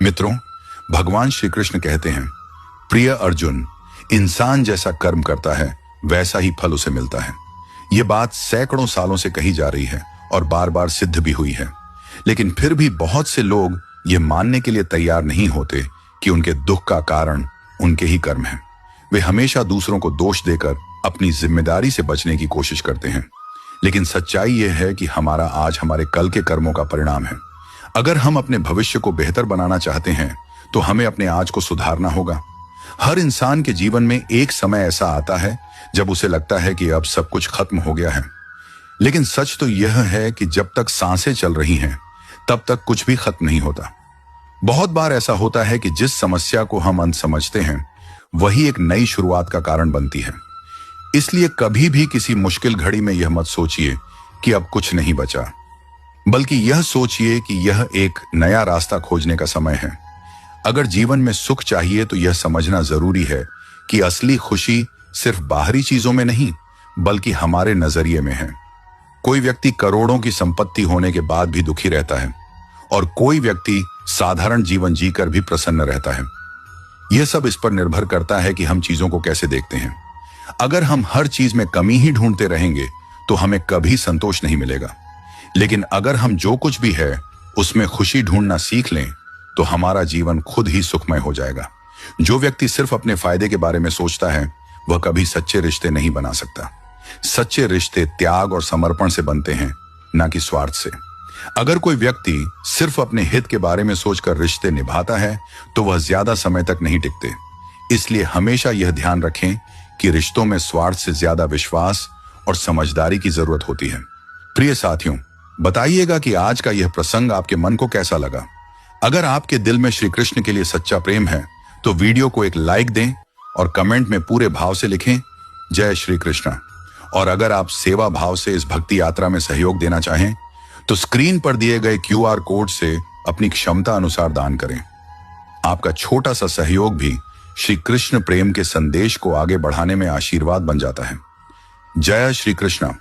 मित्रों, भगवान श्री कृष्ण कहते हैं, प्रिय अर्जुन, इंसान जैसा कर्म करता है वैसा ही फल उसे मिलता है। ये बात सैकड़ों सालों से कही जा रही है और बार बार सिद्ध भी हुई है, लेकिन फिर भी बहुत से लोग ये मानने के लिए तैयार नहीं होते कि उनके दुख का कारण उनके ही कर्म है। वे हमेशा दूसरों को दोष देकर अपनी जिम्मेदारी से बचने की कोशिश करते हैं, लेकिन सच्चाई यह है कि हमारा आज हमारे कल के कर्मों का परिणाम है। अगर हम अपने भविष्य को बेहतर बनाना चाहते हैं तो हमें अपने आज को सुधारना होगा। हर इंसान के जीवन में एक समय ऐसा आता है जब उसे लगता है कि अब सब कुछ खत्म हो गया है, लेकिन सच तो यह है कि जब तक सांसें चल रही हैं तब तक कुछ भी खत्म नहीं होता। बहुत बार ऐसा होता है कि जिस समस्या को हम अंत समझते हैं वही एक नई शुरुआत का कारण बनती है। इसलिए कभी भी किसी मुश्किल घड़ी में यह मत सोचिए कि अब कुछ नहीं बचा, बल्कि यह सोचिए कि यह एक नया रास्ता खोजने का समय है। अगर जीवन में सुख चाहिए तो यह समझना जरूरी है कि असली खुशी सिर्फ बाहरी चीजों में नहीं बल्कि हमारे नजरिए में है। कोई व्यक्ति करोड़ों की संपत्ति होने के बाद भी दुखी रहता है और कोई व्यक्ति साधारण जीवन जीकर भी प्रसन्न रहता है। यह सब इस पर निर्भर करता है कि हम चीजों को कैसे देखते हैं। अगर हम हर चीज में कमी ही ढूंढते रहेंगे तो हमें कभी संतोष नहीं मिलेगा, लेकिन अगर हम जो कुछ भी है उसमें खुशी ढूंढना सीख लें तो हमारा जीवन खुद ही सुखमय हो जाएगा। जो व्यक्ति सिर्फ अपने फायदे के बारे में सोचता है वह कभी सच्चे रिश्ते नहीं बना सकता। सच्चे रिश्ते त्याग और समर्पण से बनते हैं, ना कि स्वार्थ से। अगर कोई व्यक्ति सिर्फ अपने हित के बारे में सोचकर रिश्ते निभाता है तो वह ज्यादा समय तक नहीं टिकते। इसलिए हमेशा यह ध्यान रखें कि रिश्तों में स्वार्थ से ज्यादा विश्वास और समझदारी की जरूरत होती है। प्रिय साथियों, बताइएगा कि आज का यह प्रसंग आपके मन को कैसा लगा। अगर आपके दिल में श्री कृष्ण के लिए सच्चा प्रेम है तो वीडियो को एक लाइक दें और कमेंट में पूरे भाव से लिखें, जय श्री कृष्ण। और अगर आप सेवा भाव से इस भक्ति यात्रा में सहयोग देना चाहें तो स्क्रीन पर दिए गए QR कोड से अपनी क्षमता अनुसार दान करें। आपका छोटा सा सहयोग भी श्री कृष्ण प्रेम के संदेश को आगे बढ़ाने में आशीर्वाद बन जाता है। जय श्री कृष्ण।